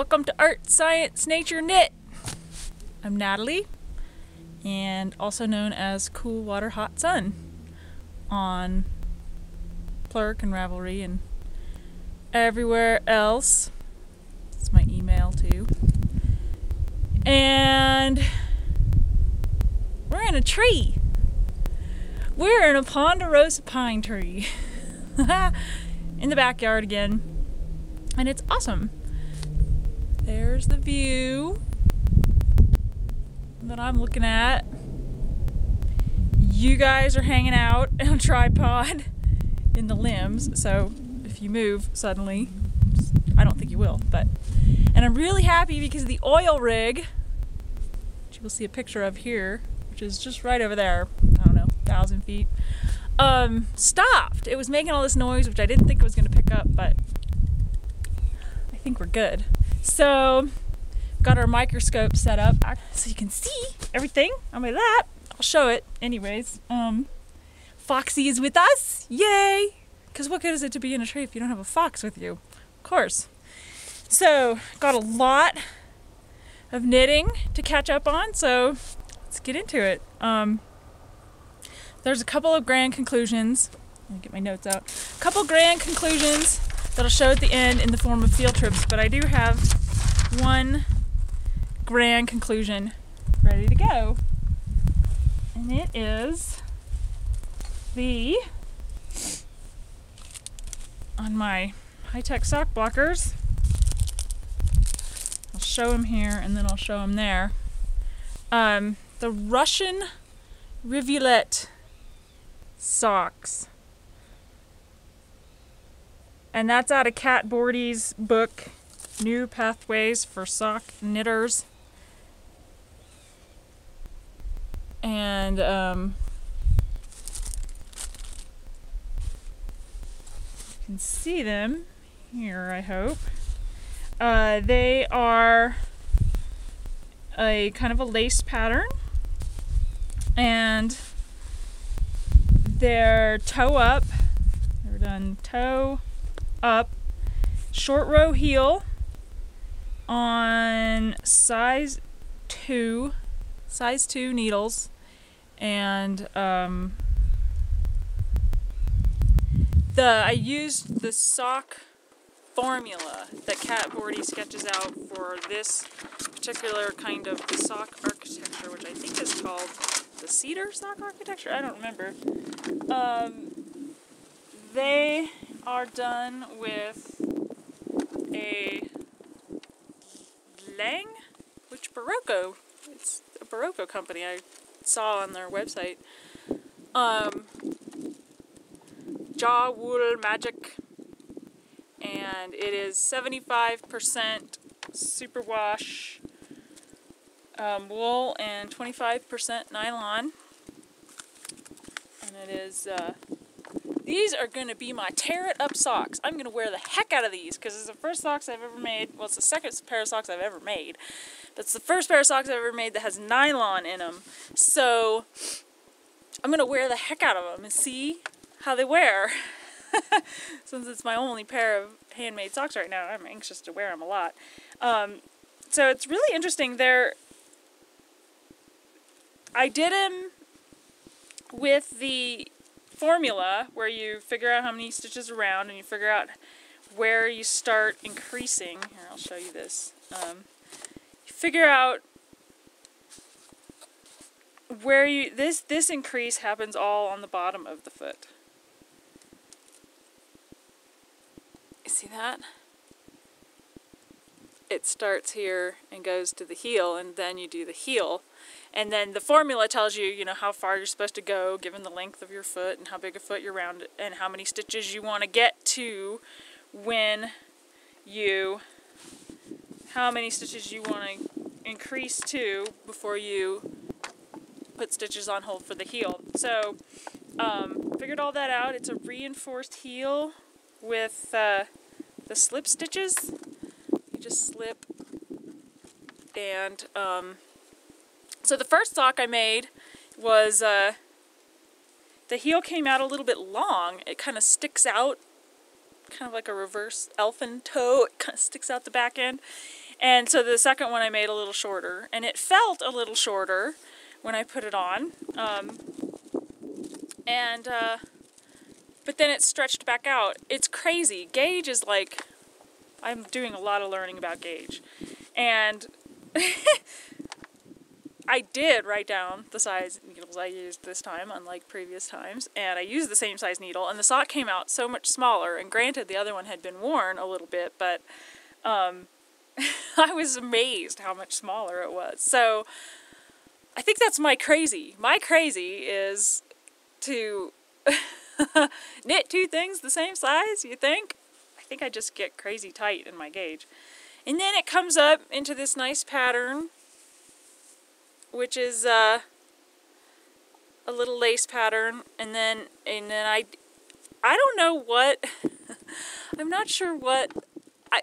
Welcome to Art, Science, Nature, Knit. I'm Natalie, and also known as Cool Water Hot Sun on Plurk and Ravelry and everywhere else. It's my email too. And we're in a tree. We're in a ponderosa pine tree in the backyard again, and it's awesome. There's the view that I'm looking at. You guys are hanging out on a tripod in the limbs, so if you move suddenly, I don't think you will, and I'm really happy because the oil rig, which you will see a picture of here, which is just right over there, I don't know, 1,000 feet, stopped. It was making all this noise, which I didn't think it was going to pick up, but I think we're good. So, got our microscope set up so you can see everything on my lap. I'll show it anyways. Foxy is with us. Yay! Because what good is it to be in a tree if you don't have a fox with you? Of course. So, got a lot of knitting to catch up on, so let's get into it. There's a couple of grand conclusions. Let me get my notes out. A couple grand conclusions that I'll show at the end in the form of field trips, but I do have one grand conclusion ready to go. And it is on my high-tech sock blockers. I'll show them here and then I'll show them there. The Russian rivulet socks. And that's out of Kat Bordy's book, New Pathways for Sock Knitters. And you can see them here, I hope. They are a kind of a lace pattern, and they're toe up. They're done toe up, short row heel on size 2 needles, and I used the sock formula that Kat Bordy sketches out for this particular kind of sock architecture, which I think is called the cedar sock architecture. I don't remember. They are done with a Lang, which Barocco. It's a Barocco company I saw on their website. Jaw Wool Magic, and it is 75% superwash wool and 25% nylon, and it is these are going to be my tear it up socks. I'm going to wear the heck out of these because it's the first socks I've ever made. Well, it's the second pair of socks I've ever made, but it's the first pair of socks I've ever made that has nylon in them. So I'm going to wear the heck out of them and see how they wear. Since it's my only pair of handmade socks right now, I'm anxious to wear them a lot. So it's really interesting. I did them with the formula where you figure out how many stitches around and you figure out where you start increasing. Here, I'll show you this. You figure out where this increase happens all on the bottom of the foot. You see that? It starts here and goes to the heel, and then you do the heel. And then the formula tells you, how far you're supposed to go given the length of your foot and how big a foot you're round and how many stitches you want to get to how many stitches you want to increase to before you put stitches on hold for the heel. So, figured all that out. It's a reinforced heel with the slip stitches. You just slip, and so the first sock I made was the heel came out a little bit long. It kind of sticks out, kind of like a reverse elfin toe. It kind of sticks out the back end, And so the second one I made a little shorter, and it felt a little shorter when I put it on. But then it stretched back out. It's crazy. Gauge is like, I'm doing a lot of learning about gauge. And I did write down the size needles I used this time, unlike previous times, and I used the same size needle, and the sock came out so much smaller, and granted the other one had been worn a little bit, but I was amazed how much smaller it was. So I think that's my crazy. My crazy is to knit two things the same size, you think? I think I just get crazy tight in my gauge. And then it comes up into this nice pattern, which is a little lace pattern, and then I don't know what, I'm not sure what,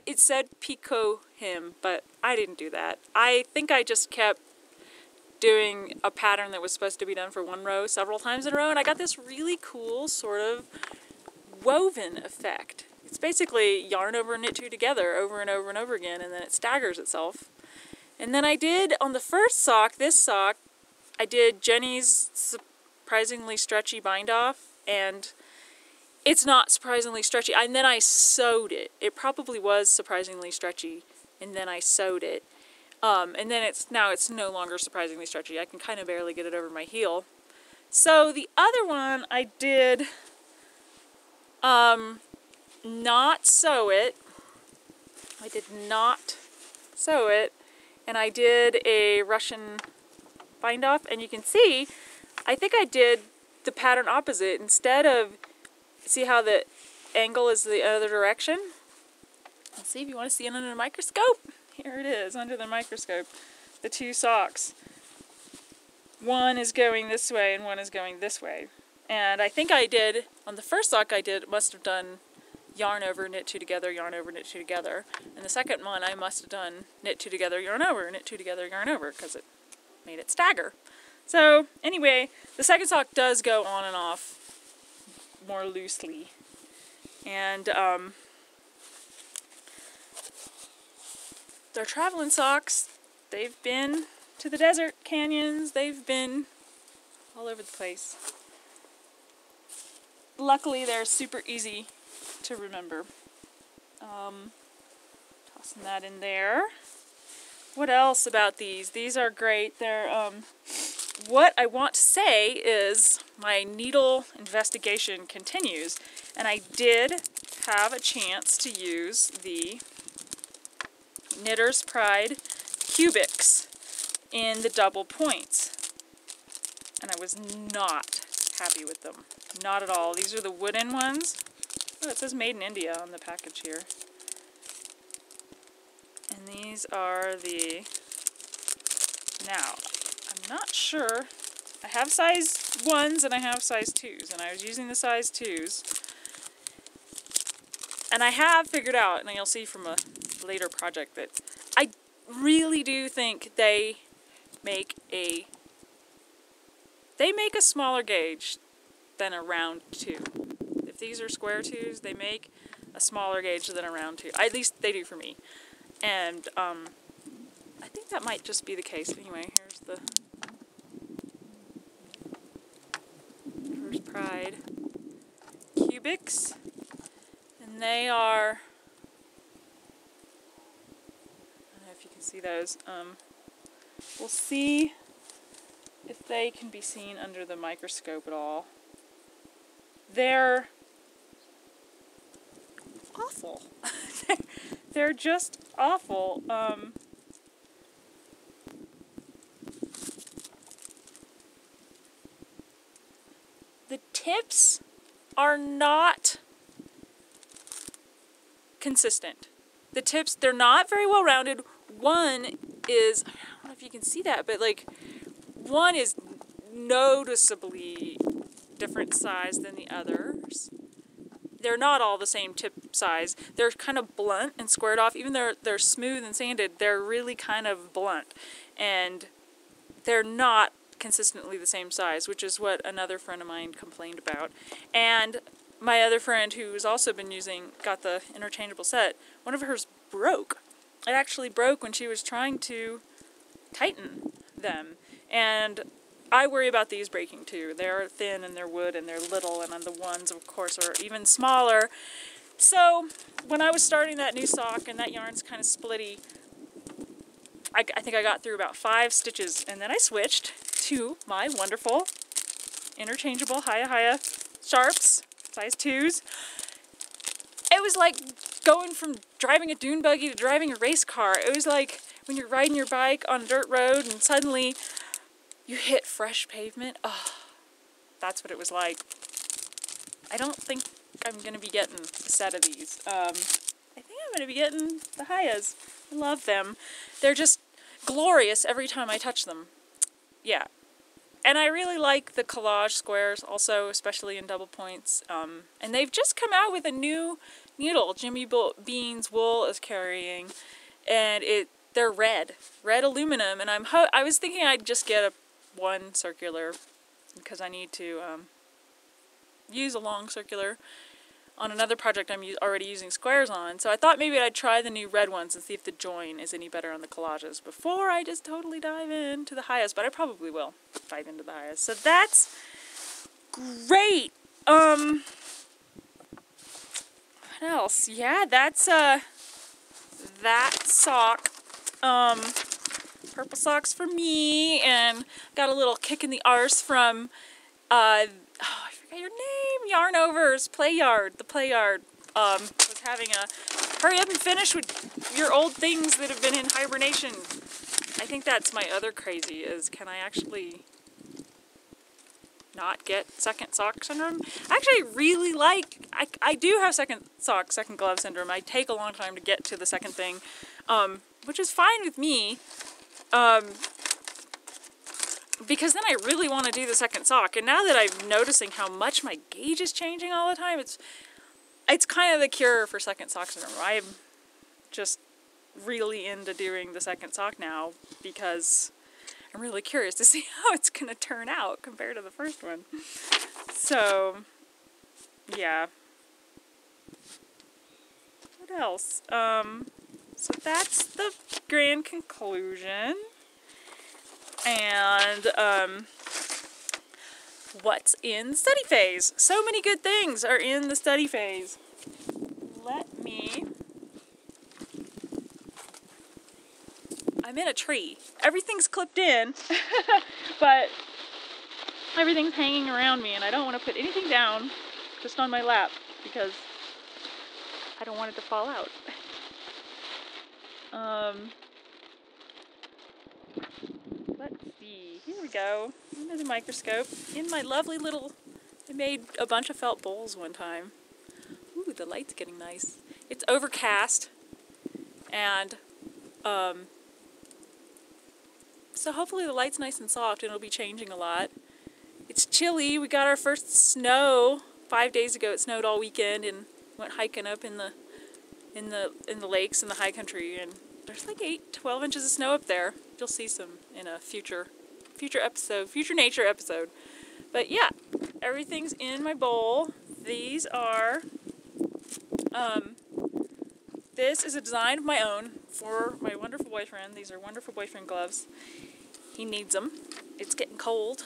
it said picot hem, but I didn't do that. I think I just kept doing a pattern that was supposed to be done for one row several times in a row, and I got this really cool sort of woven effect. It's basically yarn over and knit two together over and over and over again, and then it staggers itself. And then I did, on the first sock, this sock, I did Jenny's surprisingly stretchy bind off, and it's not surprisingly stretchy. And then I sewed it. It probably was surprisingly stretchy, and then I sewed it. And then now it's no longer surprisingly stretchy. I can kind of barely get it over my heel. So the other one I did not sew it. I did not sew it. And I did a Russian bind off, and you can see, I think I did the pattern opposite. Instead of, see how the angle is the other direction? Let's see if you want to see it under the microscope. Here it is, under the microscope. The two socks. One is going this way and one is going this way. And I think I did, on the first sock I did, must have done yarn over, knit two together, yarn over, knit two together. And the second one I must have done knit two together, yarn over, knit two together, yarn over, because it made it stagger. So anyway, the second sock does go on and off more loosely. And they're traveling socks. They've been to the desert canyons. They've been all over the place. Luckily, they're super easy to remember. Tossing that in there. What else about these? These are great. They're, what I want to say is my needle investigation continues, and I did have a chance to use the Knitter's Pride cubics in the double points, and I was not happy with them. Not at all. These are the wooden ones. Oh, it says made in India on the package here. And these are the, now, I'm not sure, I have size 1s and I have size 2s, and I was using the size 2s. And I have figured out, and you'll see from a later project, that I really do think they make a smaller gauge than a round 2. If these are square 2s, they make a smaller gauge than a round 2. At least they do for me. And I think that might just be the case. Anyway, here's the Knitter's Pride cubics. And they are, I don't know if you can see those. We'll see if they can be seen under the microscope at all. They're awful. They're just awful. The tips are not consistent. The tips, they're not very well rounded. One is, I don't know if you can see that, but like, one is noticeably different size than the others. They're not all the same tip size. They're kind of blunt and squared off. Even though they're smooth and sanded, they're really kind of blunt. And they're not consistently the same size, which is what another friend of mine complained about. And my other friend, who's also been got the interchangeable set, one of hers broke. it actually broke when she was trying to tighten them. And I worry about these breaking too. They're thin and they're wood and they're little, and the ones, of course, are even smaller. So when I was starting that new sock and that yarn's kind of splitty, I think I got through about 5 stitches, and then I switched to my wonderful interchangeable Hiya sharps, size 2s. It was like going from driving a dune buggy to driving a race car. It was like when you're riding your bike on a dirt road and suddenly you hit fresh pavement. Oh, that's what it was like. I don't think I'm going to be getting a set of these. I think I'm going to be getting the Hayas. I love them. They're just glorious every time I touch them. Yeah. And I really like the collage squares also, especially in double points. And they've just come out with a new needle Jimmy Bean's Wool is carrying. And they're red aluminum. And I was thinking I'd just get one circular because I need to use a long circular on another project I'm already using squares on. So I thought maybe I'd try the new red ones and see if the join is any better on the collages before I just totally dive into the Hayas, but I probably will dive into the Hayas. So that's great. What else? Yeah, that's that sock. Purple socks for me, and got a little kick in the arse from I forget your name, Yarn Overs, the Play Yard, was having a hurry up and finish with your old things that have been in hibernation. I think that's my other crazy is, can I actually not get second sock syndrome? I actually really like, I do have second glove syndrome. I take a long time to get to the second thing, which is fine with me. Because then I really want to do the second sock, and now that I'm noticing how much my gauge is changing all the time, it's kind of the cure for second sock syndrome. I'm just really into doing the second sock now because I'm really curious to see how it's going to turn out compared to the first one. So, yeah. What else? So that's the grand conclusion. And what's in the study phase? So many good things are in the study phase. I'm in a tree. Everything's clipped in, but everything's hanging around me, and I don't want to put anything down just on my lap because I don't want it to fall out. Let's see, here we go, under the microscope, in my lovely little, I made a bunch of felt bowls one time. Ooh, the light's getting nice. It's overcast, and, so hopefully the light's nice and soft and it'll be changing a lot. It's chilly, we got our first snow 5 days ago. It snowed all weekend and went hiking up in the lakes in the high country, and there's like 12 inches of snow up there. You'll see some in a future nature episode. But yeah, everything's in my bowl. These are, this is a design of my own for my wonderful boyfriend. These are wonderful boyfriend gloves. He needs them. It's getting cold.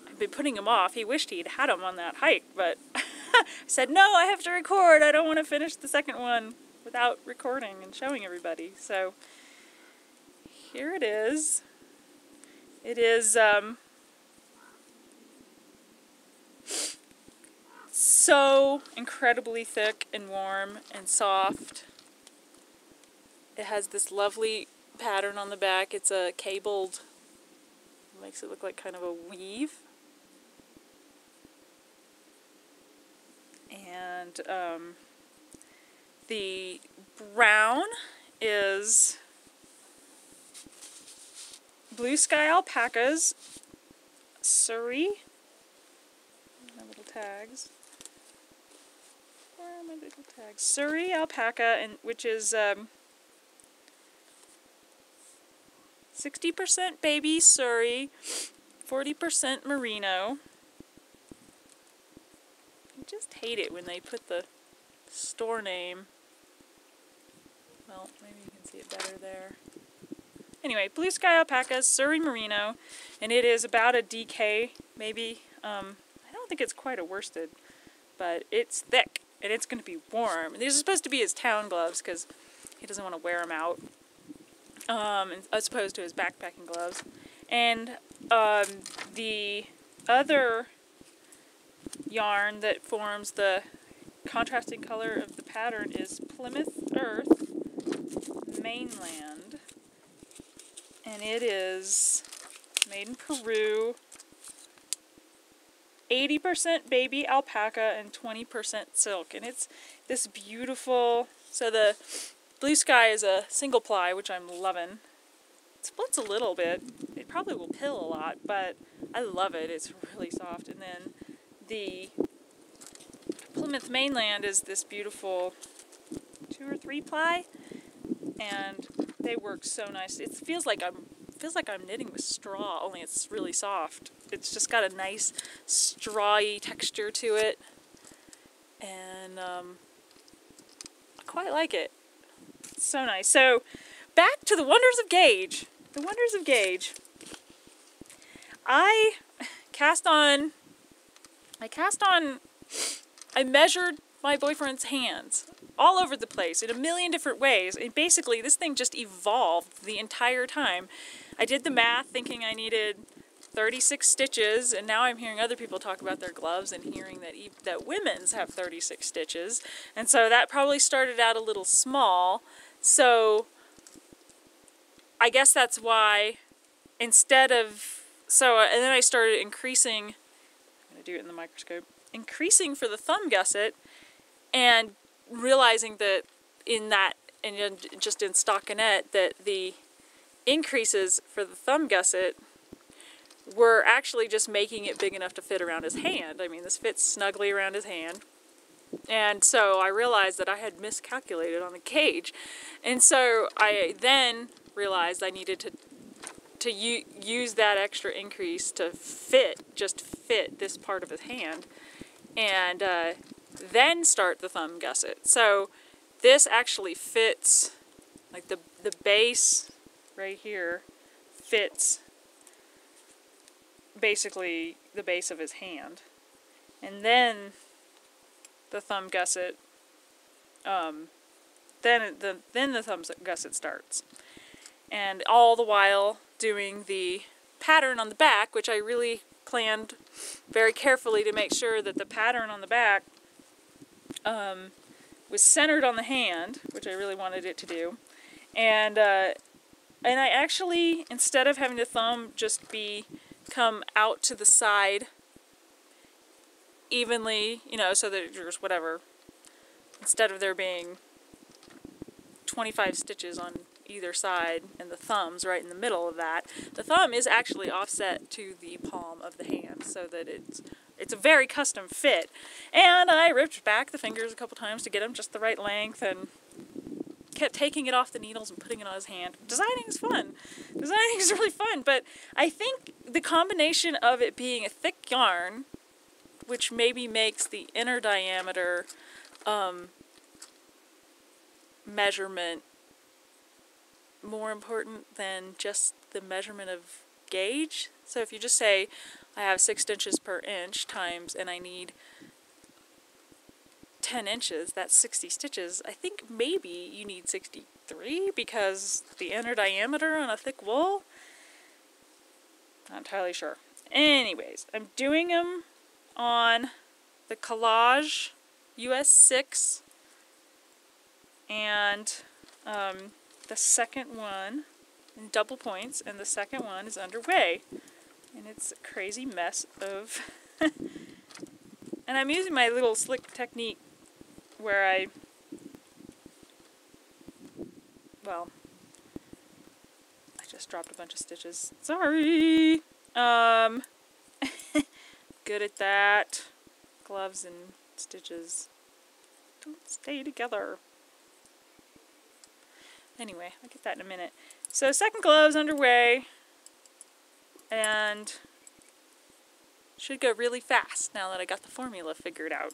I've been putting them off. He wished he'd had them on that hike, but I said, no, I have to record. I don't want to finish the second one without recording and showing everybody. So here it is. It is so incredibly thick and warm and soft. It has this lovely pattern on the back. It's a cabled, makes it look like kind of a weave. And the brown is Blue Sky Alpacas, Surrey. My little tags. Where are my little tags? Surrey Alpaca, and which is 60% baby Surrey, 40% merino. I just hate it when they put the store name. Well, maybe you can see it better there. Anyway, Blue Sky Alpacas, Surrey Merino, and it is about a DK, maybe. I don't think it's quite a worsted, but it's thick, and it's going to be warm. These are supposed to be his town gloves, because he doesn't want to wear them out, as opposed to his backpacking gloves. And the other yarn that forms the contrasting color of the pattern is Plymouth Earth Mainland, and it is made in Peru, 80% baby alpaca and 20% silk, and it's this beautiful, so the Blue Sky is a single ply, which I'm loving. It splits a little bit, it probably will pill a lot, but I love it, it's really soft. And then the Plymouth Mainland is this beautiful 2 or 3 ply, and they work so nice. It feels like I'm knitting with straw, only it's really soft. It's just got a nice strawy texture to it, and I quite like it. It's so nice. So back to the wonders of gauge. The wonders of gauge. I measured my boyfriend's hands all over the place in a million different ways, and basically this thing just evolved the entire time. I did the math thinking I needed 36 stitches, and now I'm hearing other people talk about their gloves and hearing that women's have 36 stitches, and so that probably started out a little small. So I guess that's why and then I started increasing, I'm going to do it in the microscope, increasing for the thumb gusset, and realizing that just in stockinette, that the increases for the thumb gusset were actually just making it big enough to fit around his hand. I mean, this fits snugly around his hand. And so I realized that I had miscalculated on the gauge. And so I then realized I needed to use that extra increase to just fit this part of his hand, and then start the thumb gusset. So this actually fits, like the base right here fits basically the base of his hand, and then the thumb gusset, then the thumb gusset starts, and all the while doing the pattern on the back, which I really planned very carefully to make sure that the pattern on the back was centered on the hand, which I really wanted it to do, and I actually, instead of having the thumb just come out to the side evenly, so that there's whatever, instead of there being 25 stitches on either side and the thumb's right in the middle of that, the thumb is actually offset to the palm of the hand, so that it's a very custom fit. And I ripped back the fingers a couple times to get them just the right length, and kept taking it off the needles and putting it on his hand. Designing is fun. Designing is really fun, but I think the combination of it being a thick yarn, which maybe makes the inner diameter measurement more important than just the measurement of gauge. So if you just say I have 6 inches per inch times, and I need 10 inches, that's 60 stitches, I think maybe you need 63, because the inner diameter on a thick wool, not entirely sure. Anyways, I'm doing them on the Collage US 6, and the second one in double points, and the second one is underway, and it's a crazy mess of and I'm using my little slick technique where I just dropped a bunch of stitches, sorry. Good at that. Gloves and stitches don't stay together. Anyway, I'll get that in a minute. So second glove's underway, and should go really fast now that I got the formula figured out.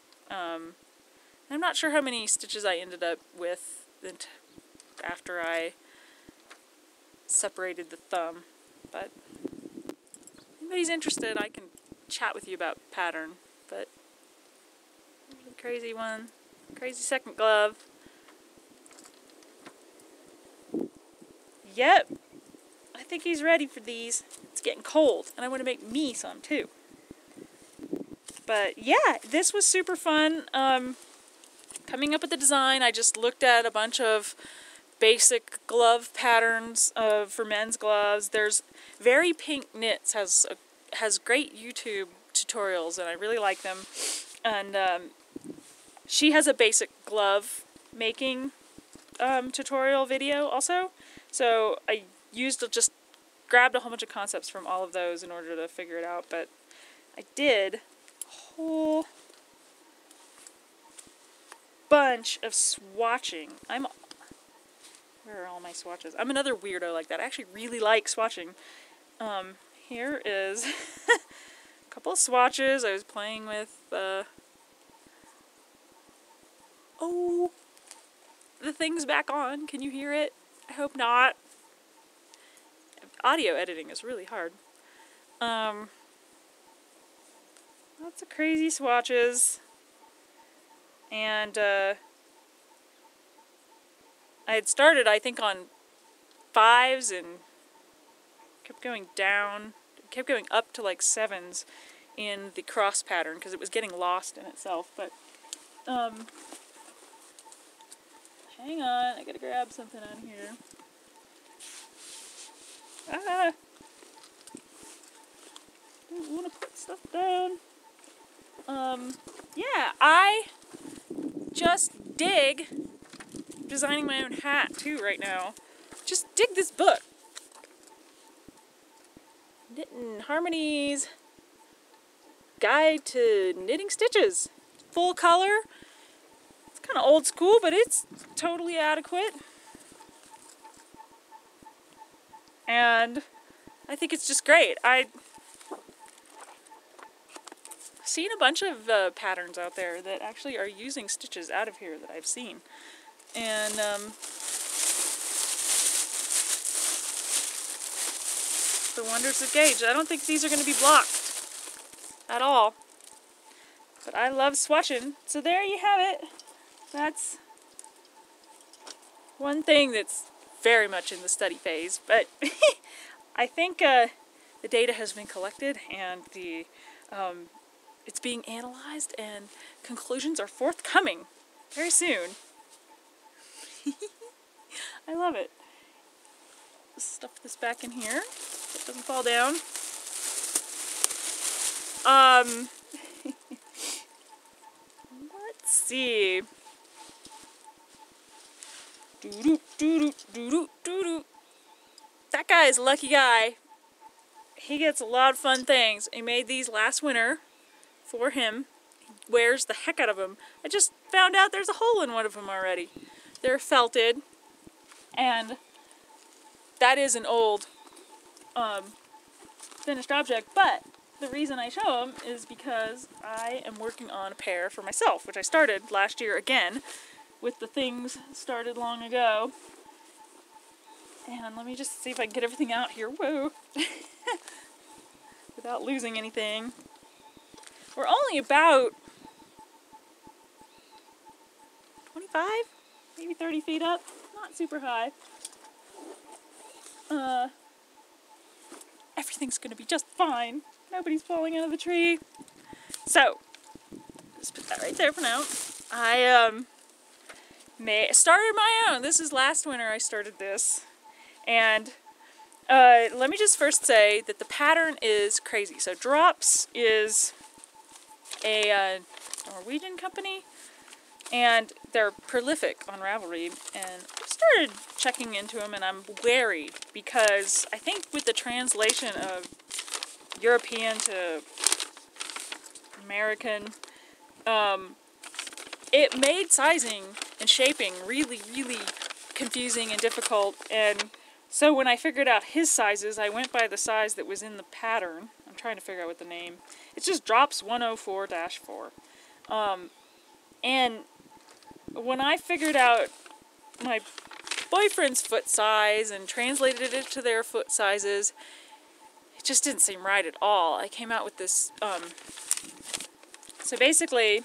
I'm not sure how many stitches I ended up with after I separated the thumb. But if anybody's interested, I can chat with you about pattern. But there's a crazy one. Crazy second glove. Yep. I think he's ready for these. It's getting cold, and I want to make me some too. But yeah, this was super fun. Coming up with the design, I just looked at a bunch of basic glove patterns for men's gloves. There's Very Pink Knits has great YouTube tutorials, and I really like them. And she has a basic glove making tutorial video also. So I just grabbed a whole bunch of concepts from all of those in order to figure it out. But I did a whole bunch of swatching. Where are all my swatches? I'm another weirdo like that. I actually really like swatching. Here is a couple of swatches I was playing with. Oh, the thing's back on. Can you hear it? I hope not. Audio editing is really hard. Lots of crazy swatches. And I had started, I think, on 5s and kept going down, kept going up to like 7s in the cross pattern because it was getting lost in itself. But hang on, I gotta grab something on here. Ah! Don't want to put stuff down. Yeah, I just dig designing my own hat too right now. Just dig this book. Knitting Harmony's Guide to Knitting Stitches. Full color. It's kind of old school, but it's totally adequate. And I think it's just great. I've seen a bunch of patterns out there that actually are using stitches out of here that I've seen. And the wonders of gauge. I don't think these are going to be blocked at all. But I love swatching. So there you have it. That's one thing that's very much in the study phase. But I think the data has been collected and it's being analyzed and conclusions are forthcoming very soon. I love it. Stuff this back in here so it doesn't fall down. Let's see. That guy's a lucky guy. He gets a lot of fun things. He made these last winter for him. He wears the heck out of them. I just found out there's a hole in one of them already. They're felted, and that is an old finished object, but the reason I show them is because I am working on a pair for myself, which I started last year again with the things started long ago. And let me just see if I can get everything out here. Whoa! Without losing anything. We're only about 25? Maybe 30 feet up. Not super high. Everything's gonna be just fine. Nobody's falling out of the tree. So, just put that right there for now. I started my own. This is last winter I started this. And let me just first say that the pattern is crazy. So Drops is a Norwegian company, and they're prolific on Ravelry. And I started checking into them, and I'm wary because I think with the translation of European to American, it made sizing and shaping really, really confusing and difficult. And so when I figured out his sizes, I went by the size that was in the pattern. I'm trying to figure out what the name. It's just Drops 104-4. And when I figured out my boyfriend's foot size and translated it to their foot sizes. It just didn't seem right at all. I came out with this, so basically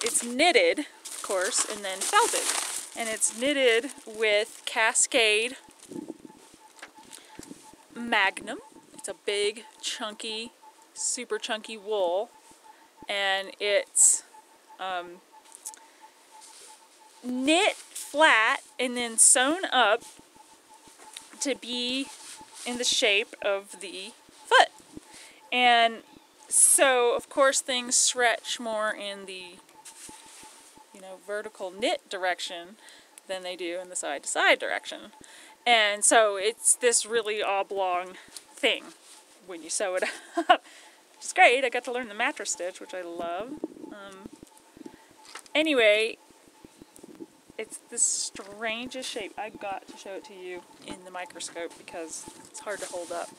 it's knitted, of course, and then felted. And it's knitted with Cascade Magnum. It's a big, chunky, super chunky wool. And it's knit flat and then sewn up to be in the shape of the foot. And so, of course, things stretch more in the, you know, vertical knit direction than they do in the side-to-side direction. And so it's this really oblong thing when you sew it up. Which is great. I got to learn the mattress stitch, which I love. Anyway, it's the strangest shape. I've got to show it to you in the microscope because it's hard to hold up.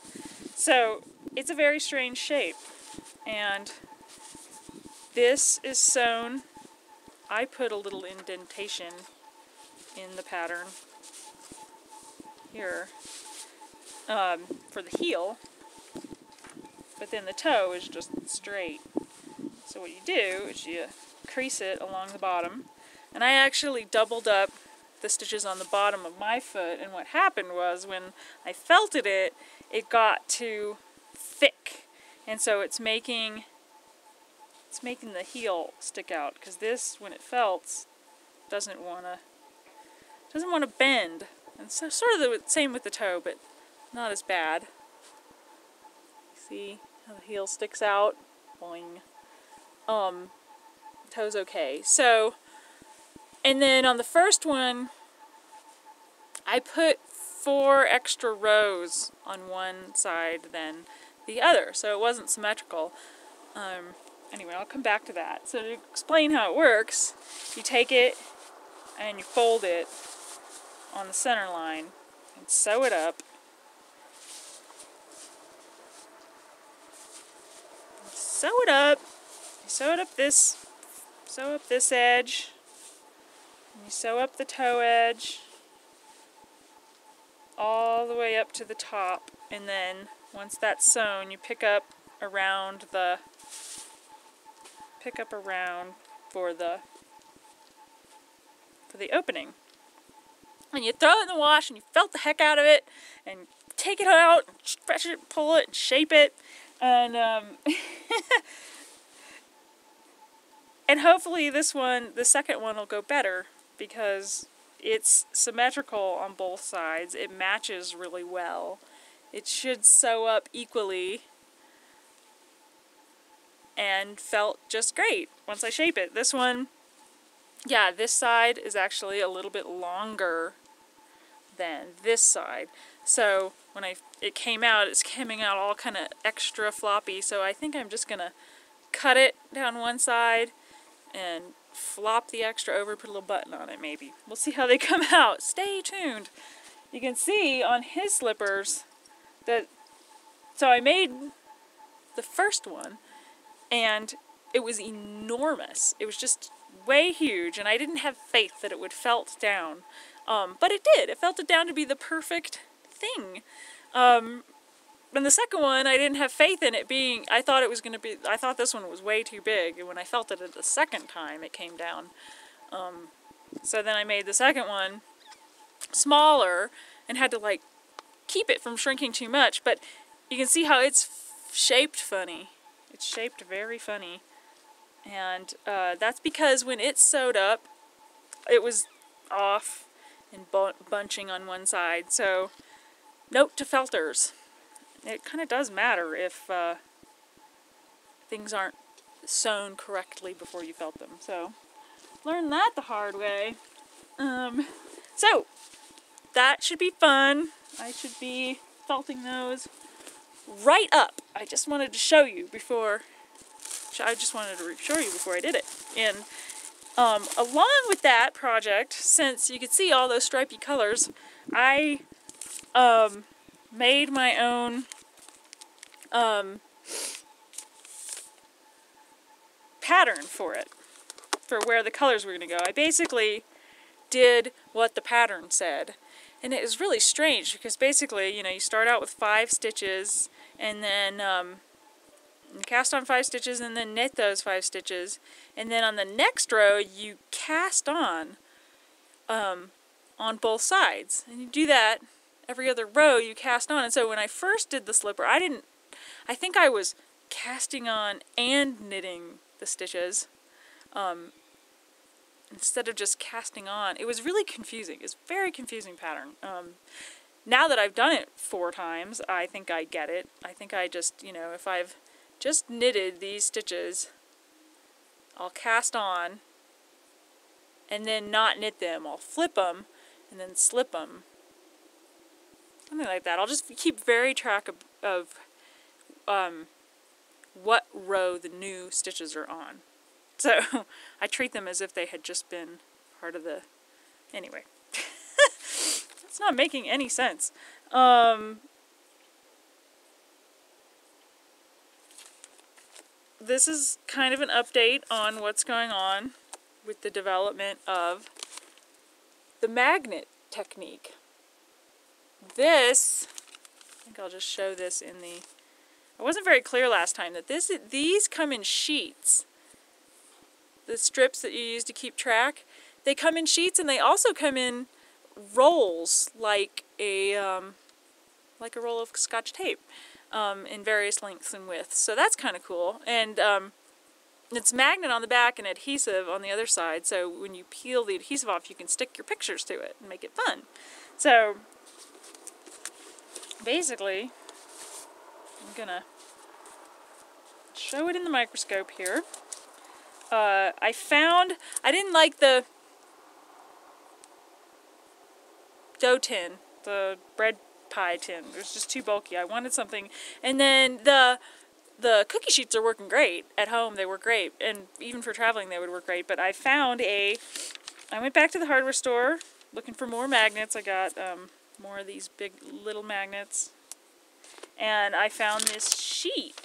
So it's a very strange shape. And this is sewn. I put a little indentation in the pattern here for the heel, but then the toe is just straight. So what you do is you crease it along the bottom, and I actually doubled up the stitches on the bottom of my foot, and what happened was when I felted it, it got too thick, and so it's making the heel stick out, because this, when it felts, doesn't want to bend. And so sort of the same with the toe, but not as bad. See how the heel sticks out? Boing. Toe's okay. So, and then on the first one, I put 4 extra rows on one side than the other, so it wasn't symmetrical. Anyway, I'll come back to that. So to explain how it works, you take it and you fold it on the center line and sew it up. Sew it up. You sew up this edge. And you sew up the toe edge all the way up to the top, and then once that's sewn, you pick up around for the opening. And you throw it in the wash and you felt the heck out of it and take it out, and stretch it, pull it, and shape it, and and hopefully this one, the second one, will go better because it's symmetrical on both sides. It matches really well. It should sew up equally and felt just great once I shape it. This one, yeah, this side is actually a little bit longer than this side. So when it came out, it's coming out all kind of extra floppy. So I think I'm just gonna cut it down one side and flop the extra over, put a little button on it maybe. We'll see how they come out. Stay tuned. You can see on his slippers that, so I made the first one and it was enormous. It was just way huge, and I didn't have faith that it would felt down. But it did. It felted down to be the perfect thing. And the second one, I didn't have faith in it being, I thought this one was way too big, and when I felted it the second time, it came down. So then I made the second one smaller and had to like keep it from shrinking too much, but you can see how it's shaped funny. It's shaped very funny. And that's because when it's sewed up, it was off and bunching on one side. So, note to felters. It kind of does matter if things aren't sewn correctly before you felt them. So, learn that the hard way. So, that should be fun. I should be felting those right up. I just wanted to show you before I did it. And along with that project, since you could see all those stripy colors, I made my own pattern for it, for where the colors were going to go. I basically did what the pattern said, And it was really strange because basically, you know, you start out with 5 stitches and then you cast on 5 stitches and then knit those 5 stitches. And then on the next row, you cast on both sides. And you do that every other row, you cast on. And so when I first did the slipper, I think I was casting on and knitting the stitches instead of just casting on. It was really confusing. It's a very confusing pattern. Now that I've done it 4 times, I think I get it. I think I just, you know, if I've just knitted these stitches, I'll cast on and then not knit them. I'll flip them and then slip them. Something like that. I'll just keep very track of what row the new stitches are on. So I treat them as if they had just been part of the... Anyway. It's not making any sense. This is kind of an update on what's going on with the development of the magnet technique. This, I think I'll just show this in the... I wasn't very clear last time that these come in sheets. The strips that you use to keep track, they come in sheets, and they also come in rolls, like a roll of Scotch tape, in various lengths and widths. So that's kind of cool. And it's magnet on the back and adhesive on the other side. So when you peel the adhesive off, you can stick your pictures to it and make it fun. So basically, I'm gonna show it in the microscope here. I didn't like the dough tin, the bread pie tin. It was just too bulky. I wanted something. And then the cookie sheets are working great. At home they work great. And even for traveling they would work great. But I went back to the hardware store looking for more magnets. I got more of these big little magnets. And I found this sheet.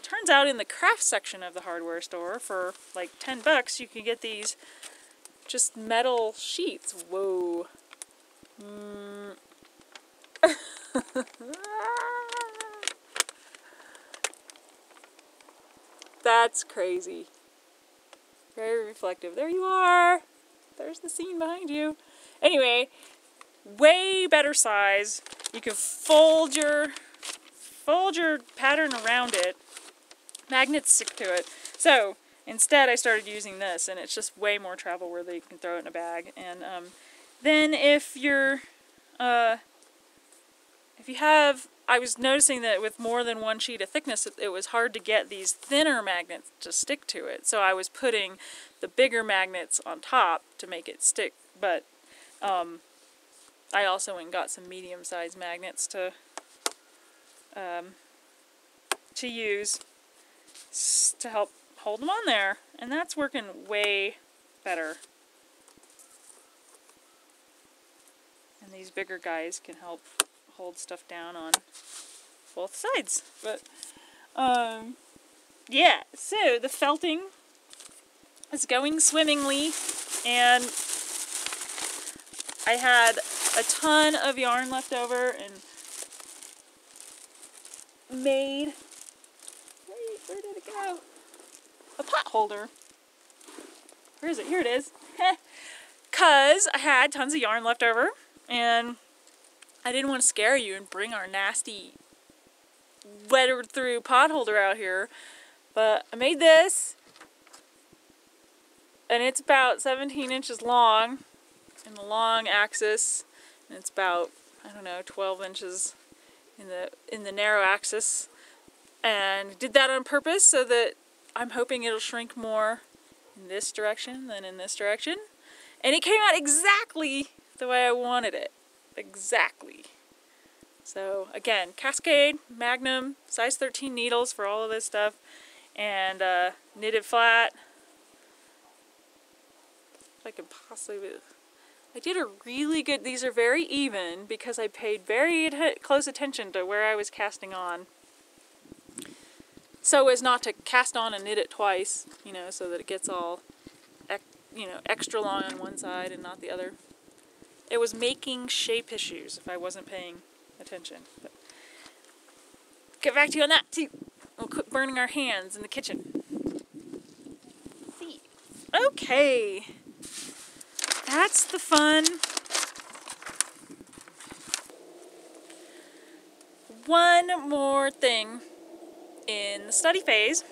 Turns out in the craft section of the hardware store for like $10 you can get these just metal sheets. Whoa. That's crazy. Very reflective. There you are. There's the scene behind you. Anyway, way better size. You can fold your pattern around it. Magnets stick to it. So instead I started using this, and it's just way more travel worthy. You can throw it in a bag. And then if you have, I was noticing that with more than 1 sheet of thickness, it was hard to get these thinner magnets to stick to it. So I was putting the bigger magnets on top to make it stick. But I also went and got some medium-sized magnets to use to help hold them on there, and that's working way better. And these bigger guys can help hold stuff down on both sides. But yeah, so the felting is going swimmingly, and I had a ton of yarn left over and made, where did it go? A pot holder. Where is it? Here it is. Because I had tons of yarn left over, and I didn't want to scare you and bring our nasty wetted through pot holder out here. But I made this, and it's about 17 inches long in the long axis, and it's about, I don't know, 12 inches in the narrow axis. And did that on purpose so that I'm hoping it'll shrink more in this direction than in this direction. And it came out exactly the way I wanted it. Exactly. So again, Cascade, Magnum, size 13 needles for all of this stuff, and knitted flat. If I can possibly... I did a really good... These are very even because I paid very close attention to where I was casting on, so as not to cast on and knit it twice, you know, so that it gets all, you know, extra long on one side and not the other. It was making shape issues if I wasn't paying attention. But get back to you on that too. We'll quit burning our hands in the kitchen. See. Okay. That's the fun. One more thing in the study phase.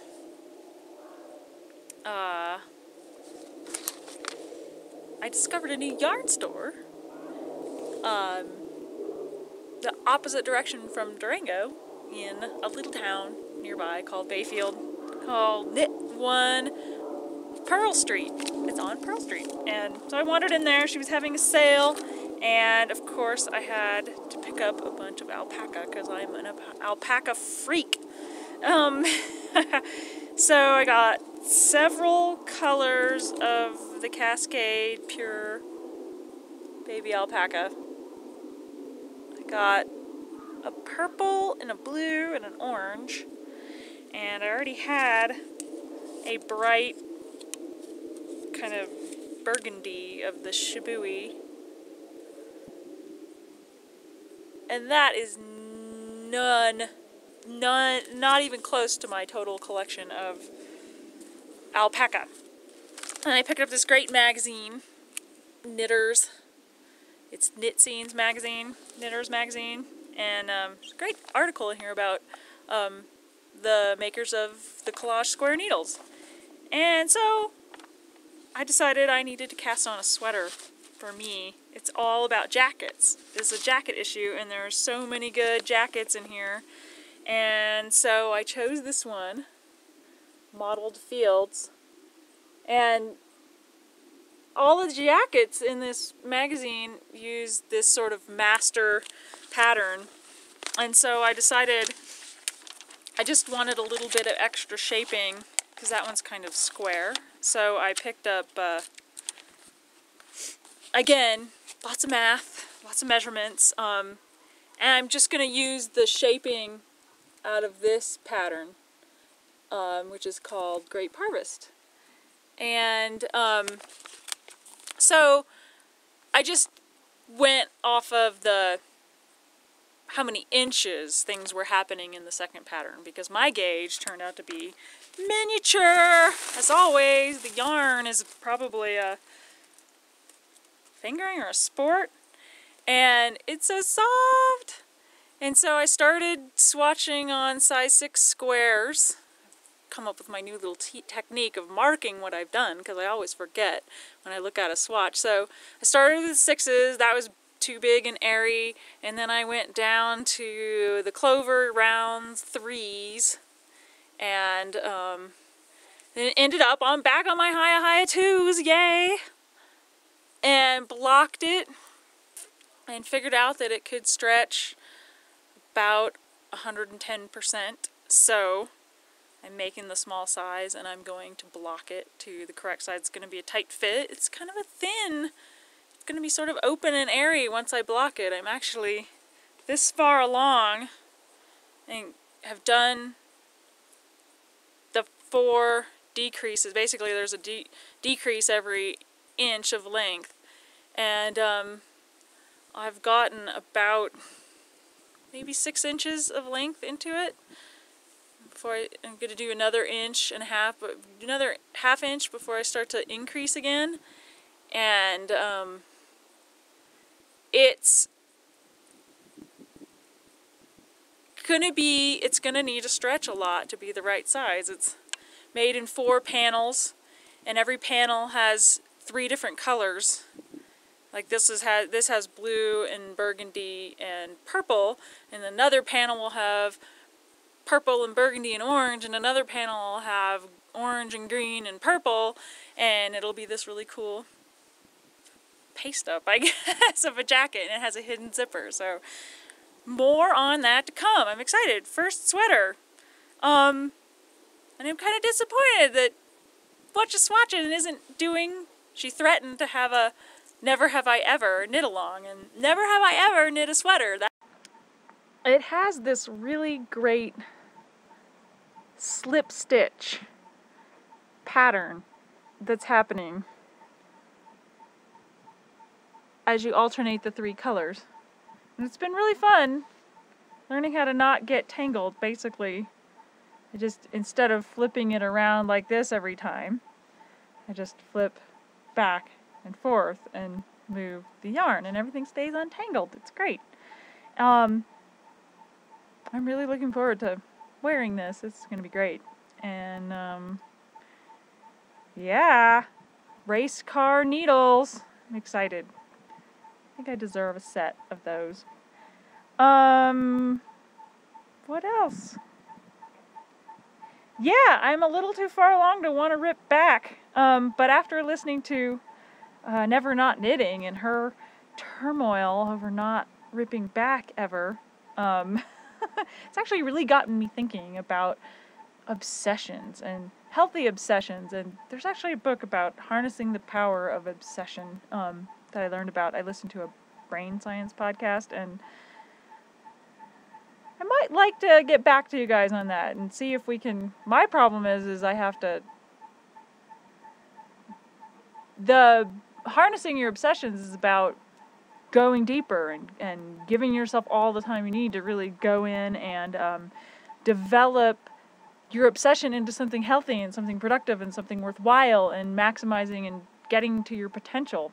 I discovered a new yarn store. The opposite direction from Durango, in a little town nearby called Bayfield, called Knit One Pearl Street. It's on Pearl Street. And so I wandered in there. She was having a sale. And of course I had to pick up a bunch of alpaca because I'm an alpaca freak. So I got several colors of the Cascade Pure Baby Alpaca. I got a purple and a blue and an orange. And I already had a bright kind of burgundy of the Shibui. And that is not even close to my total collection of alpaca. And I picked up this great magazine, Knitters. It's Knit Scenes magazine, Knitters magazine. And there's a great article in here about the makers of the collage square needles. And so I decided I needed to cast on a sweater for me. It's all about jackets. It's a jacket issue, and there are so many good jackets in here. And so I chose this one, Mottled Fields. And all the jackets in this magazine use this sort of master pattern. And so I decided I just wanted a little bit of extra shaping because that one's kind of square. So I picked up, again, lots of math, lots of measurements, and I'm just going to use the shaping out of this pattern, which is called Grape Harvest. And so I just went off of how many inches things were happening in the second pattern, because my gauge turned out to be miniature. As always, the yarn is probably a fingering or a sport, and it's so soft. And so I started swatching on size 6 squares. Come up with my new little technique of marking what I've done, because I always forget when I look at a swatch. So I started with 6s. That was too big and airy, and then I went down to the clover round 3s, and then ended up back on my high 2s, yay! And blocked it and figured out that it could stretch about 110%. So I'm making the small size, and I'm going to block it to the correct size. It's going to be a tight fit. It's kind of a thin. It's going to be sort of open and airy once I block it. I'm actually this far along and have done the 4 decreases. Basically, there's a decrease every inch of length, and I've gotten about maybe 6 inches of length into it. Before I'm going to do another 1.5 inches, but another 1/2 inch before I start to increase again. And it's gonna need to stretch a lot to be the right size. It's made in 4 panels, and every panel has 3 different colors. Like this has blue and burgundy and purple, and another panel will have purple and burgundy and orange, and another panel will have orange and green and purple, and it'll be this really cool paste up, I guess, of a jacket, and it has a hidden zipper. So more on that to come. I'm excited. First sweater. And I'm kind of disappointed that what just swatching isn't doing. She threatened to have a never have I ever knit along, and never have I ever knit a sweater. It has this really great slip stitch pattern that's happening. as you alternate the 3 colors. And it's been really fun learning how to not get tangled, basically. I just, instead of flipping it around like this every time, I just flip back and forth and move the yarn and everything stays untangled. It's great. I'm really looking forward to wearing this. It's going to be great. And yeah, race car needles. I'm excited. I think I deserve a set of those. What else? Yeah, I'm a little too far along to want to rip back. But after listening to Never Not Knitting and her turmoil over not ripping back ever, it's actually really gotten me thinking about obsessions and healthy obsessions. And there's actually a book about harnessing the power of obsession that I learned about. I listened to a brain science podcast, and I might like to get back to you guys on that and see if we can. My problem is I have to. The harnessing your obsessions is about going deeper and giving yourself all the time you need to really go in and develop your obsession into something healthy and something productive and something worthwhile and maximizing and getting to your potential.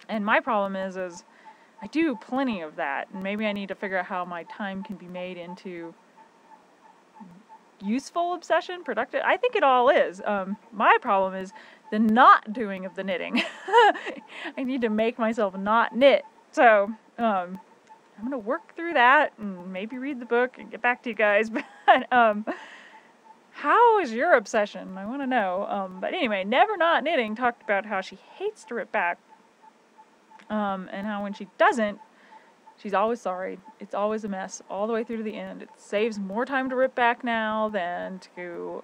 And my problem is I do plenty of that, and maybe I need to figure out how my time can be made into useful obsession, productive. I think it all is. My problem is the not doing of the knitting. I need to make myself not knit. So I'm going to work through that and maybe read the book and get back to you guys. But how is your obsession? I want to know. But anyway, Never Not Knitting talked about how she hates to rip back. And how when she doesn't, she's always sorry. It's always a mess all the way through to the end. It saves more time to rip back now than to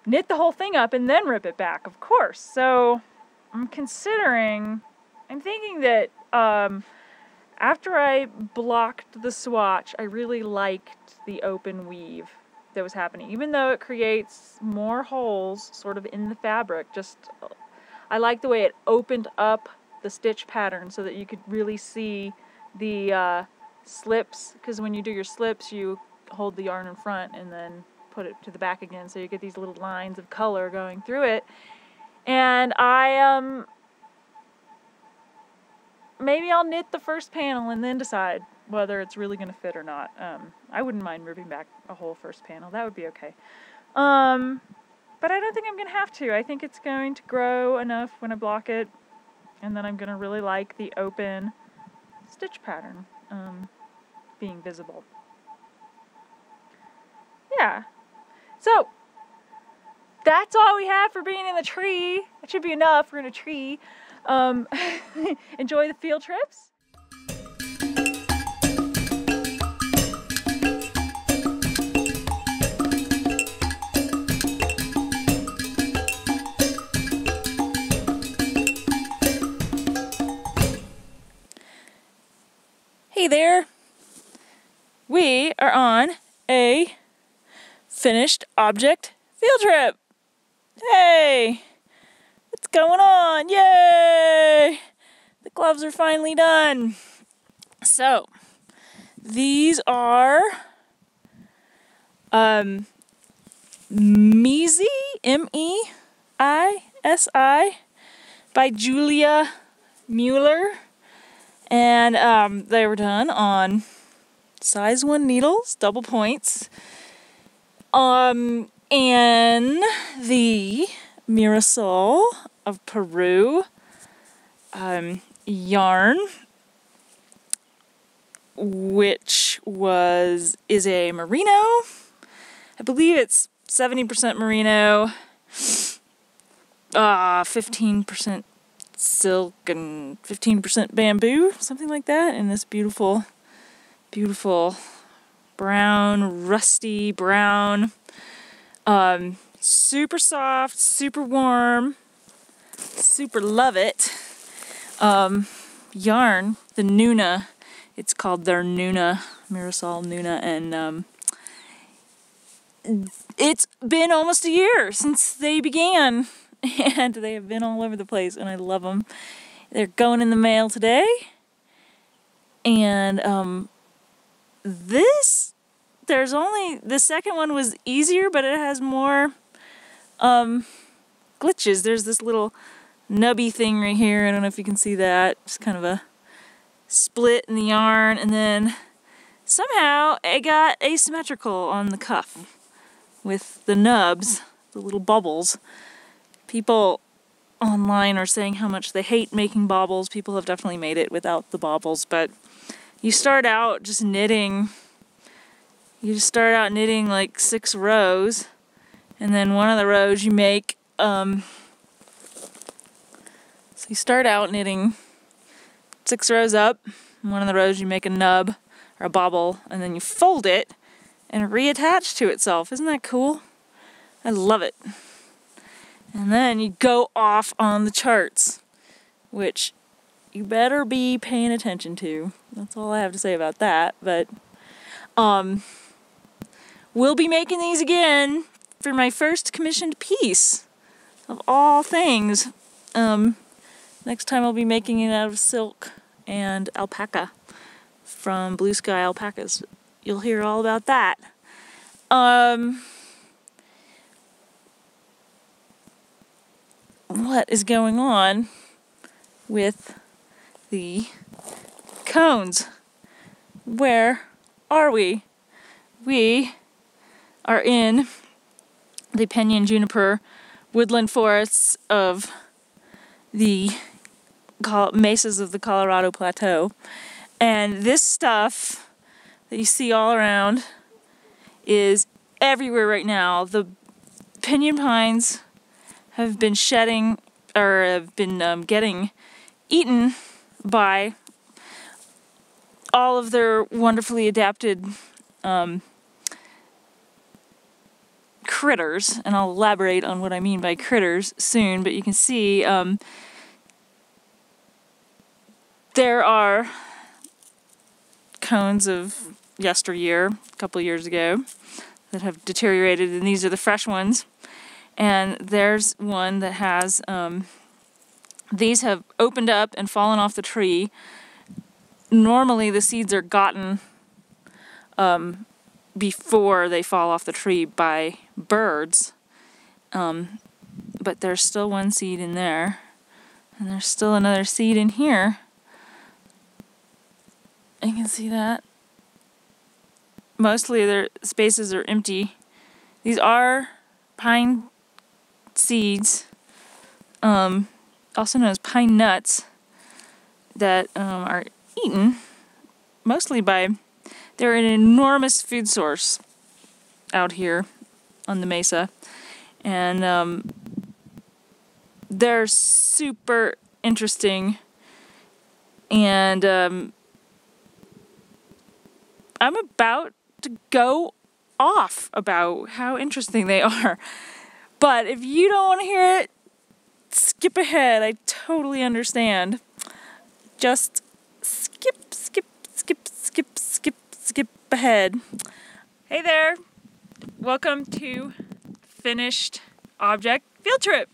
knit the whole thing up and then rip it back, of course. So I'm thinking that after I blocked the swatch, I really liked the open weave that was happening. Even though it creates more holes sort of in the fabric, I like the way it opened up the stitch pattern so that you could really see the slips, because when you do your slips you hold the yarn in front and then put it to the back again, so you get these little lines of color going through it. And maybe I'll knit the first panel and then decide whether it's really going to fit or not. I wouldn't mind ripping back a whole first panel. That would be okay. But I don't think I'm going to have to. I think it's going to grow enough when I block it, and then I'm going to really like the open stitch pattern being visible. Yeah. So, that's all we have for being in the tree. That should be enough. We're in a tree. Enjoy the field trips. Hey there, we are on a finished object field trip. Hey, what's going on? Yay! The gloves are finally done. So, these are Meisi, M-E-I-S-I, by Julia Mueller. And they were done on size 1 needles, double points, and the Mirasol of Peru yarn, which is a merino. I believe it's 70% merino, 15% silk and 15% bamboo, something like that, in this beautiful, beautiful brown, rusty brown, super soft, super warm, super love it, yarn, the Nuna. It's called their Nuna, Mirasol Nuna, and it's been almost a year since they began and they have been all over the place, and I love them. They're going in the mail today, and the second one was easier, but it has more glitches. There's this little nubby thing right here. I don't know if you can see that. It's kind of a split in the yarn, and then somehow it got asymmetrical on the cuff with the nubs, the little bubbles. People online are saying how much they hate making baubles. People have definitely made it without the baubles, but you start out just knitting. You just start out knitting like 6 rows, and then one of the rows you make, so you start out knitting 6 rows up, and one of the rows you make a nub or a bobble, and then you fold it and reattach to itself. Isn't that cool? I love it. And then you go off on the charts, which you better be paying attention to. That's all I have to say about that. But we'll be making these again for my first commissioned piece of all things. Next time I'll be making it out of silk and alpaca from Blue Sky Alpacas. You'll hear all about that. What is going on with the cones? Where are we? We are in the pinyon juniper woodland forests of the mesas of the Colorado Plateau. And this stuff that you see all around is everywhere right now. The pinyon pines have been shedding, or have been getting eaten by all of their wonderfully adapted critters, and I'll elaborate on what I mean by critters soon, but you can see there are cones of yesteryear, a couple years ago, that have deteriorated, and these are the fresh ones. And there's one that has, these have opened up and fallen off the tree. Normally the seeds are gotten before they fall off the tree by birds, but there's still one seed in there, and there's still another seed in here. You can see that. Mostly their spaces are empty. These are pine seeds, also known as pine nuts, that are eaten mostly by, they're an enormous food source out here on the mesa, and they're super interesting, and I'm about to go off about how interesting they are. But if you don't want to hear it, skip ahead. I totally understand. Just skip ahead. Hey there. Welcome to Finished Object Field Trip.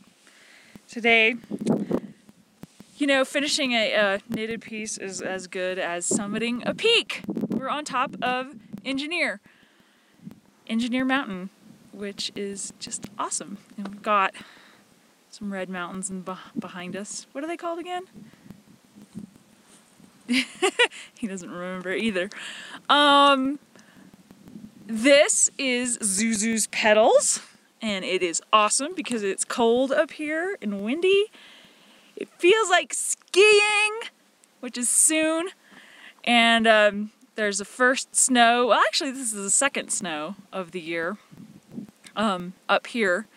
Today, you know, finishing a knitted piece is as good as summiting a peak. We're on top of Engineer Mountain, which is just awesome. And we've got some red mountains behind us. What are they called again? He doesn't remember either. This is Zuzu's Petals, and it is awesome because it's cold up here and windy. It feels like skiing, which is soon. And there's a first snow. Well, actually, this is the second snow of the year up here.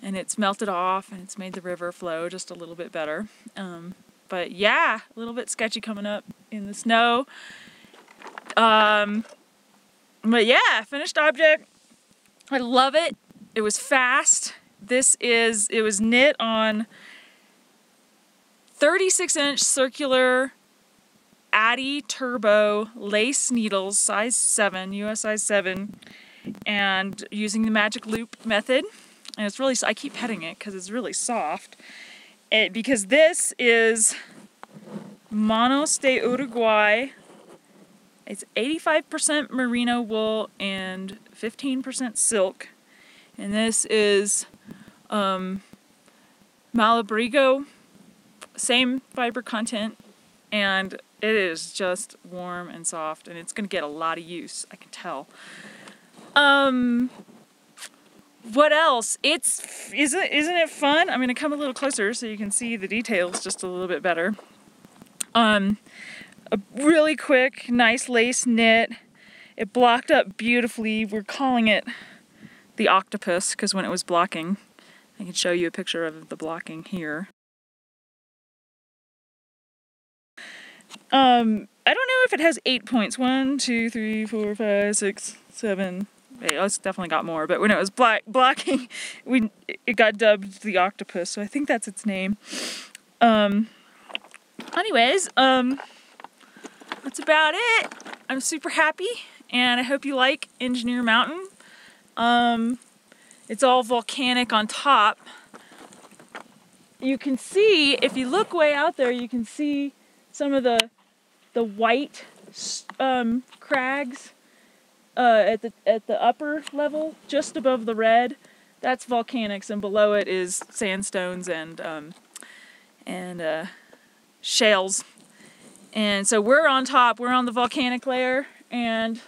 And it's melted off, and it's made the river flow just a little bit better. But yeah, a little bit sketchy coming up in the snow. But yeah, finished object. I love it. It was fast. It was knit on 36-inch circular Addy Turbo lace needles, size 7, US size 7, and using the magic loop method. And it's really, I keep petting it because it's really soft. Because this is Manos de Uruguay. It's 85% merino wool and 15% silk. And this is Malabrigo, same fiber content, and it is just warm and soft, and it's going to get a lot of use, I can tell. What else? Isn't it fun? I'm going to come a little closer so you can see the details just a little bit better. A really quick, nice lace knit. It blocked up beautifully. We're calling it the octopus because when it was blocking, I can show you a picture of the blocking here. I don't know if it has 8 points. 1, 2, 3, 4, 5, 6, 7. It's definitely got more, but when it was blocking, it got dubbed the octopus, so I think that's its name. Anyways, that's about it. I'm super happy, and I hope you like Engineer Mountain. It's all volcanic on top. You can see, if you look way out there, you can see some of the white crags at the upper level, just above the red. That's volcanics, and below it is sandstones and shales. And so we're on top. We're on the volcanic layer, and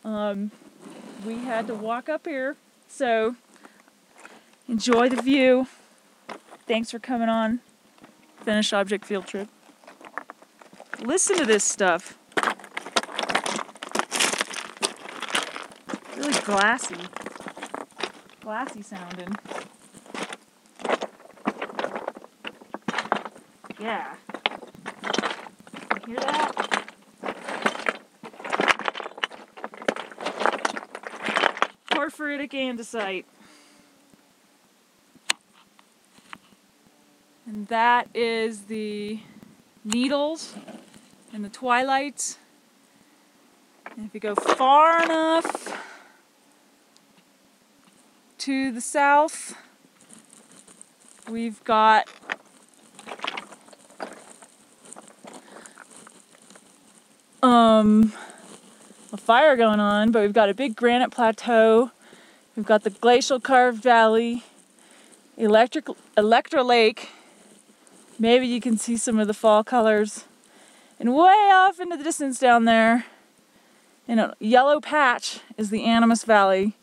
we had to walk up here. So enjoy the view. Thanks for coming on Finished Object Field Trip. Listen to this stuff. Really glassy sounding. Yeah. You hear that? Porphyritic andesite. And that is the needles and the twilights. And if you go far enough to the south, we've got a fire going on, but we've got a big granite plateau. We've got the glacial carved valley, Electra Lake. Maybe you can see some of the fall colors. And way off into the distance down there, in a yellow patch, is the Animas Valley,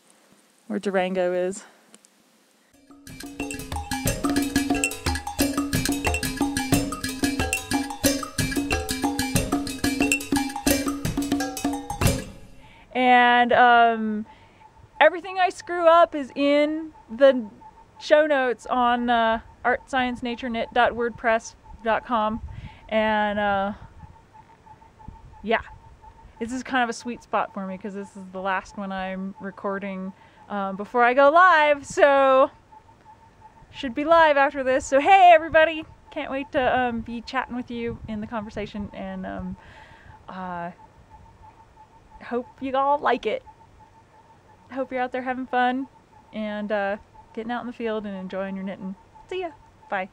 where Durango is. And everything I screw up is in the show notes on artsciencenatureknit.wordpress.com. And yeah, this is kind of a sweet spot for me because this is the last one I'm recording before I go live. So should be live after this. So hey everybody, can't wait to be chatting with you in the conversation, and hope you all like it. Hope you're out there having fun and getting out in the field and enjoying your knitting. See ya. Bye.